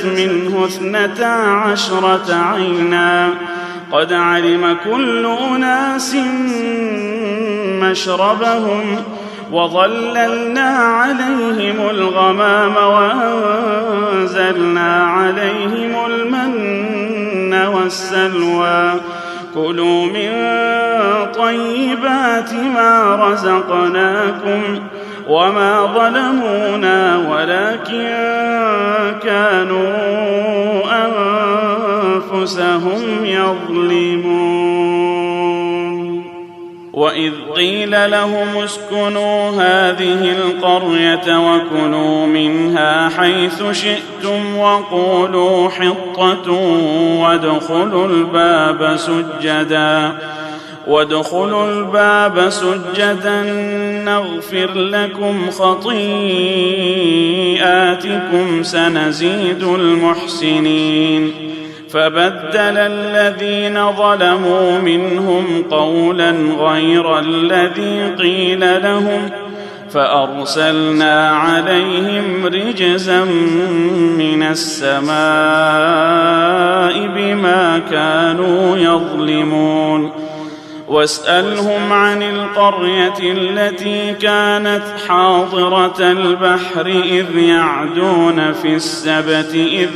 منه 12 عينا قد علم كل أناس مشربهم وظللنا عليهم الغمام وأنزلنا عليهم المن والسلوى كلوا من طيبات ما رزقناكم وما ظلمونا ولكن كانوا أنفسهم يظلمون وإذ قيل لهم اسكنوا هذه القرية وكلوا منها حيث شئتم وقولوا حطة وادخلوا الباب سجدا نغفر لكم خطيئاتكم سنزيد المحسنين فبدل الذين ظلموا منهم قولا غير الذي قيل لهم فأرسلنا عليهم رجزا من السماء بما كانوا يظلمون واسألهم عن القرية التي كانت حاضرة البحر إذ يعدون في السبت إذ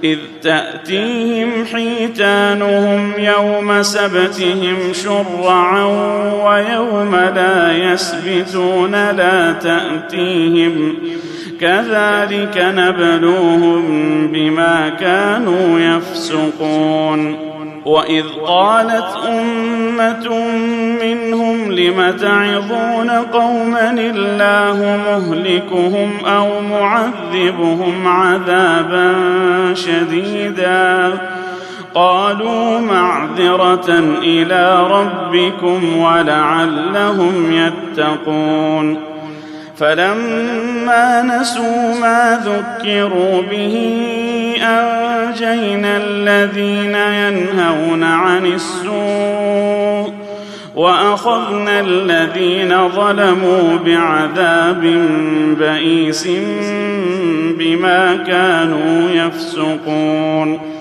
إذ تأتيهم حيتانهم يوم سبتهم شرعا ويوم لا يسبتون لا تأتيهم كذلك نبلوهم بما كانوا يفسقون وإذ قالت أمة منهم لم تعظون قوما الله مهلكهم أو معذبهم عذابا شديدا قالوا معذرة إلى ربكم ولعلهم يتقون فلما نسوا ما ذكروا به أنجينا الذين ينهون عن السوء وأخذنا الذين ظلموا بعذاب بئيس بما كانوا يفسقون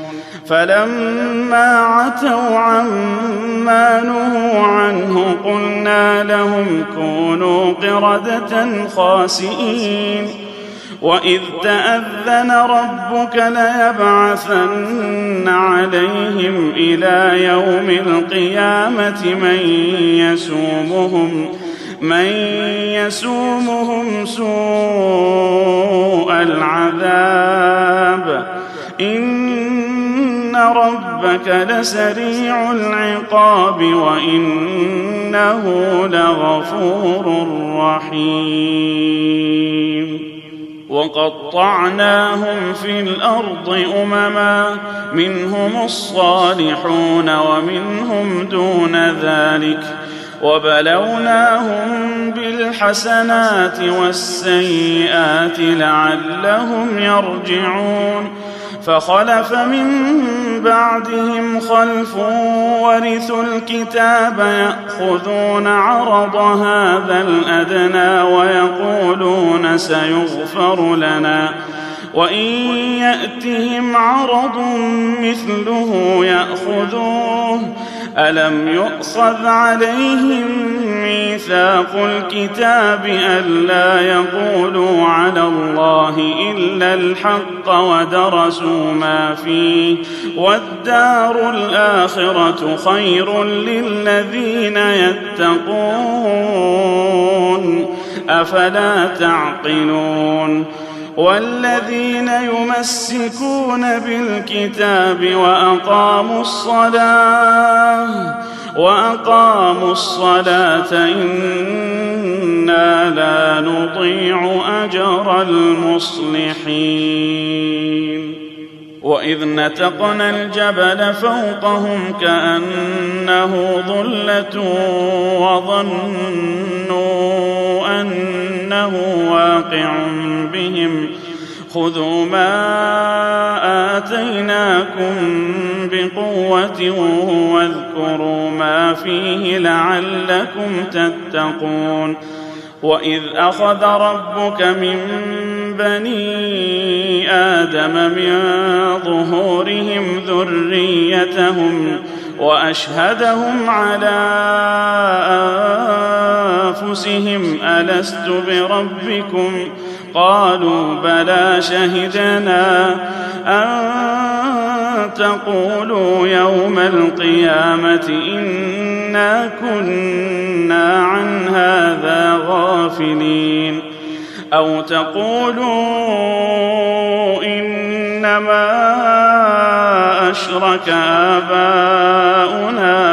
فلما عتوا عما نهوا عنه قلنا لهم كونوا قردة خاسئين وإذ تأذن ربك ليبعثن عليهم إلى يوم القيامة من يسومهم سوء العذاب إن ربك لسريع العقاب وإنه لغفور رحيم وقطعناهم في الأرض أمما منهم الصالحون ومنهم دون ذلك وبلوناهم بالحسنات والسيئات لعلهم يرجعون فخلف من بعدهم خلف ورثوا الكتاب يأخذون عرض هذا الأدنى ويقولون سيغفر لنا وإن يأتهم عرض مثله يأخذوه ألم يؤخذ عليهم ميثاق الكتاب ألا يقولوا على الله إلا الحق ودرسوا ما فيه والدار الآخرة خير للذين يتقون أفلا تعقلون والذين يمسكون بالكتاب وأقاموا الصلاة إنا لا نضيع أجر المصلحين وإذ نتقنا الجبل فوقهم كأنه ظلة وظنوا أنه واقع بهم خذوا ما آتيناكم بقوة واذكروا ما فيه لعلكم تتقون وإذ أخذ ربك من بني آدم من ظهورهم ذريتهم وأشهدهم على أنفسهم ألست بربكم قالوا بلى شهدنا أن تقولوا يوم القيامة إنا كنا عن هذا غافلين أو تقولوا إنما أشرك آباؤنا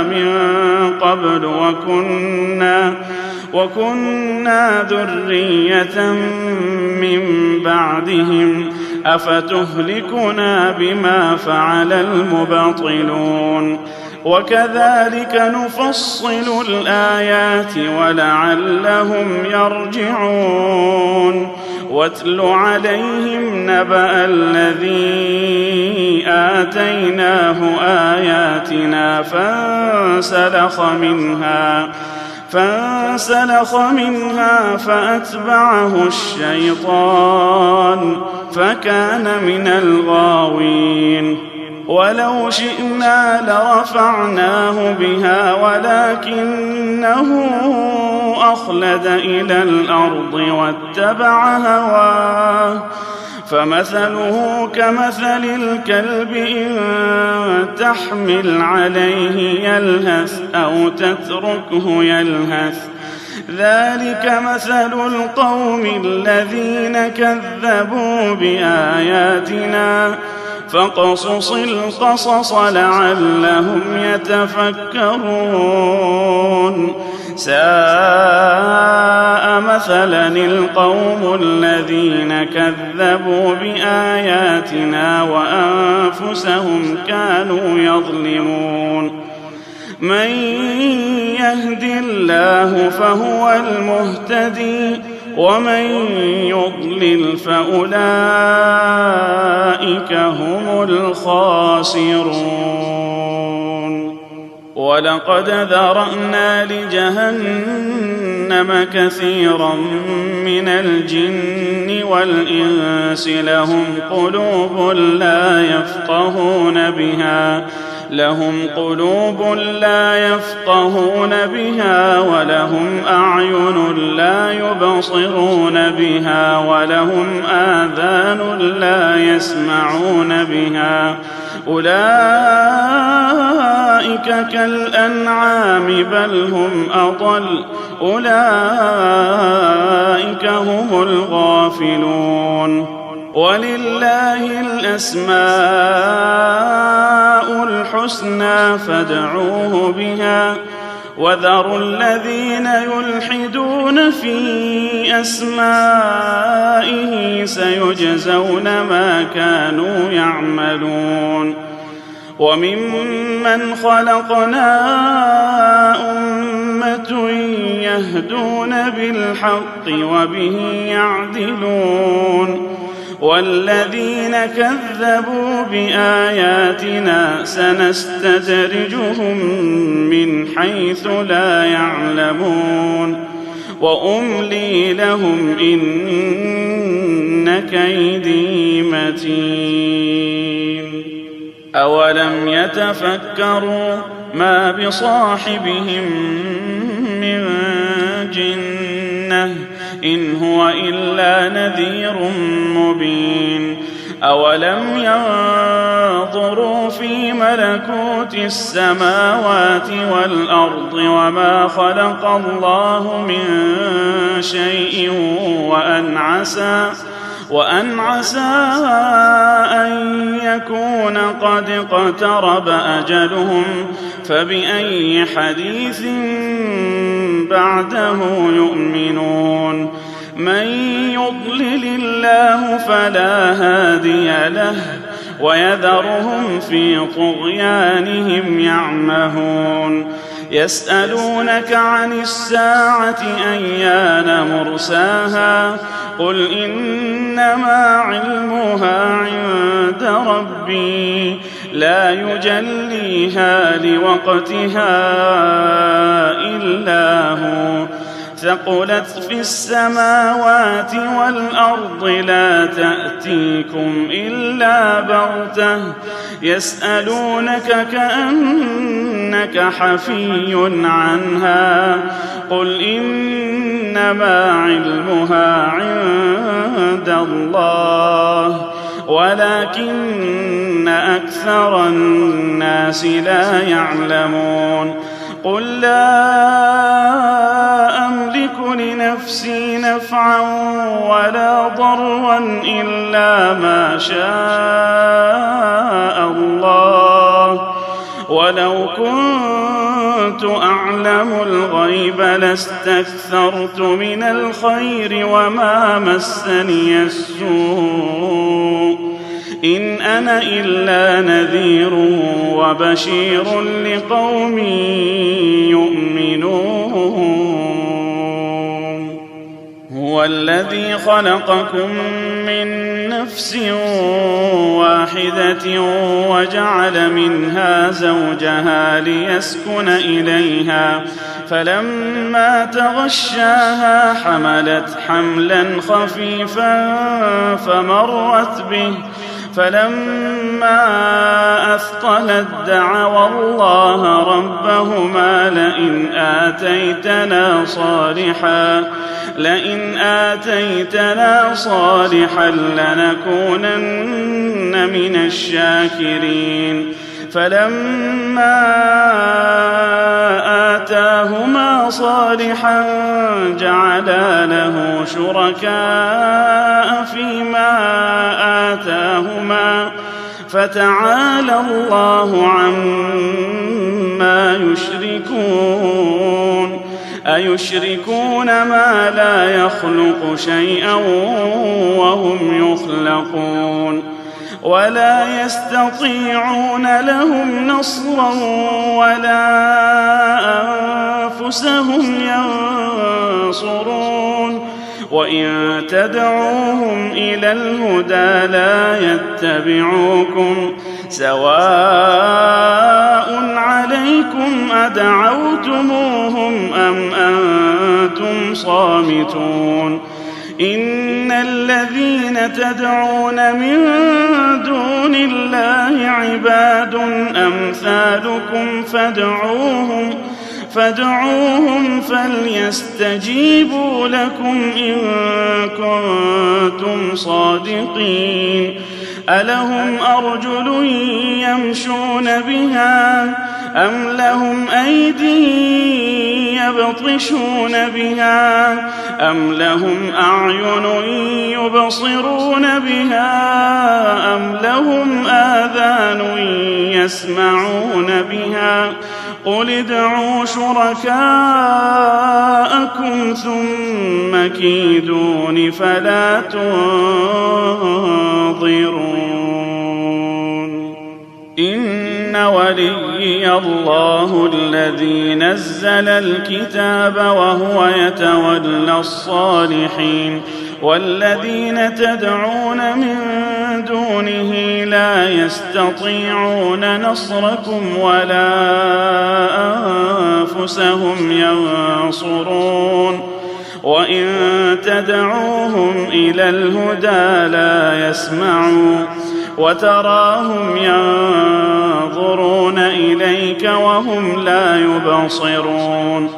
من قبل وكنا ذرية من بعدهم أفتهلكنا بما فعل المبطلون وكذلك نفصل الآيات ولعلهم يرجعون واتل عليهم نبأ الذي آتيناه آياتنا فانسلخ منها فأتبعه الشيطان فكان من الغاوين ولو شئنا لرفعناه بها ولكنه أخلد إلى الأرض واتبع هواه فمثله كمثل الكلب إن تحمل عليه يلهث أو تتركه يلهث ذلك مثل القوم الذين كذبوا بآياتنا فاقصص القصص لعلهم يتفكرون ساء مثلا القوم الذين كذبوا بآياتنا وأنفسهم كانوا يظلمون من يهد الله فهو المهتدي ومن يضلل فأولئك هم الخاسرون ولقد ذرأنا لجهنم كثيرا من الجن والإنس لهم قلوب لا يفقهون بها ولهم أعين لا يبصرون بها ولهم آذان لا يسمعون بها أولئك كالأنعام بل هم أضل أولئك هم الغافلون ولله الأسماء الحسنى فادعوه بها وذروا الذين يلحدون في أسمائه سيجزون ما كانوا يعملون وممن خلقنا أمة يهدون بالحق وبه يعدلون والذين كذبوا بآياتنا سنستدرجهم من حيث لا يعلمون وأملي لهم إن كيدي متين أولم يتفكروا ما بصاحبهم من جنة إن هو إلا نذير مبين أولم ينظروا في ملكوت السماوات والأرض وما خلق الله من شيء وأن عسى أن يكون قد اقترب أجلهم فبأي حديث بعده يؤمنون من يضلل الله فلا هادي له ويذرهم في طغيانهم يعمهون يسألونك عن الساعة أيان مرساها قل إنما علمها عند ربي لا يجليها لوقتها إلا هو ثقلت في السماوات والأرض لا تأتيكم إلا بغتة يسألونك كأنك حفي عنها قل إنما علمها عند الله ولكن أكثر الناس لا يعلمون قل لا أملك لنفسي نفعا ولا ضرا إلا ما شاء الله ولو كنت أعلم الغيب لاستكثرت من الخير وما مسني السوء إن أنا إلا نذير وبشير لقوم يؤمنون هو الذي خلقكم من نفس واحدة وجعل منها زوجها ليسكن إليها فلما تغشاها حملت حملا خفيفا فلما أثقلت دعوا الله ربهما لئن آتيتنا صالحا لنكونن من الشاكرين فلما آتاهما صالحا جعلا له شركاء فيما آتاهما فتعالى الله عما يشركون أيشركون ما لا يخلق شيئا وهم يخلقون ولا يستطيعون لهم نصرا ولا أنفسهم ينصرون وإن تدعوهم إلى الهدى لا يتبعوكم سواء عليكم أدعوتموهم أم أنتم صامتون إن الذين تدعون من دون الله عباد أمثالكم فادعوهم فليستجيبوا لكم إن كنتم صادقين ألهم أرجل يمشون بها أم لهم أيدي يبطشون بها أم لهم أعين يبصرون بها أم لهم آذان يسمعون بها قل ادعوا شركاءكم ثم كيدون فلا تنظرون إن وليي الله الذي نزل الكتاب وهو يتولى الصالحين والذين تدعون من دونه لا يستطيعون نصركم ولا أنفسهم ينصرون وإن تدعوهم إلى الهدى لا يسمعوا وتراهم ينظرون إليك وهم لا يبصرون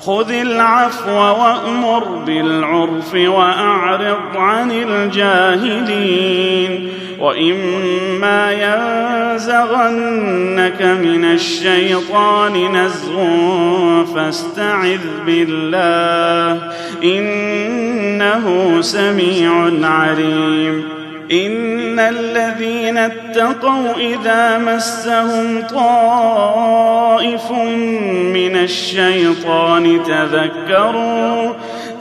خذ العفو وأمر بالعرف وأعرض عن الجاهلين وإما ينزغنك من الشيطان نزغ فاستعذ بالله إنه سميع عليم إن الذين اتقوا إذا مسهم طائف من الشيطان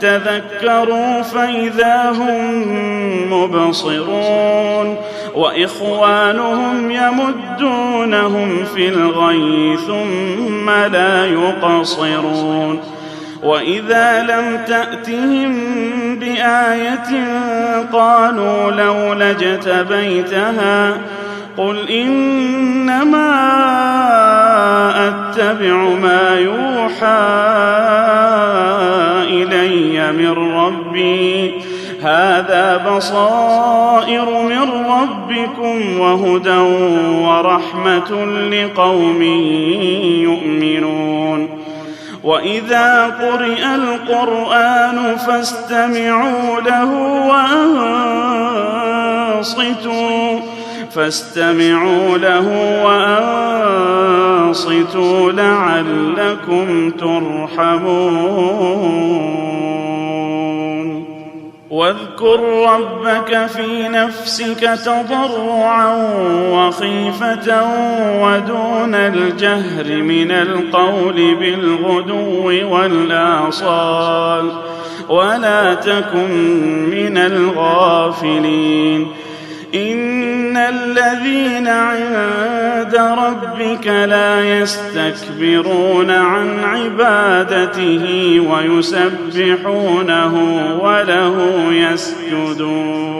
تذكروا فإذا هم مبصرون وإخوانهم يمدونهم في الغي ثم لا يقصرون وإذا لم تأتهم بآية قالوا لولا اجتبيتها قل إنما أتبع ما يوحى إلي من ربي هذا بصائر من ربكم وهدى ورحمة لقوم يؤمنون وإذا قرئ القرآن فاستمعوا له وأنصتوا لعلكم ترحمون واذكر ربك في نفسك تضرعا وخيفة ودون الجهر من القول بالغدو والآصال ولا تكن من الغافلين إن الذين عند ربك لا يستكبرون عن عبادته ويسبحونه وله يسجدون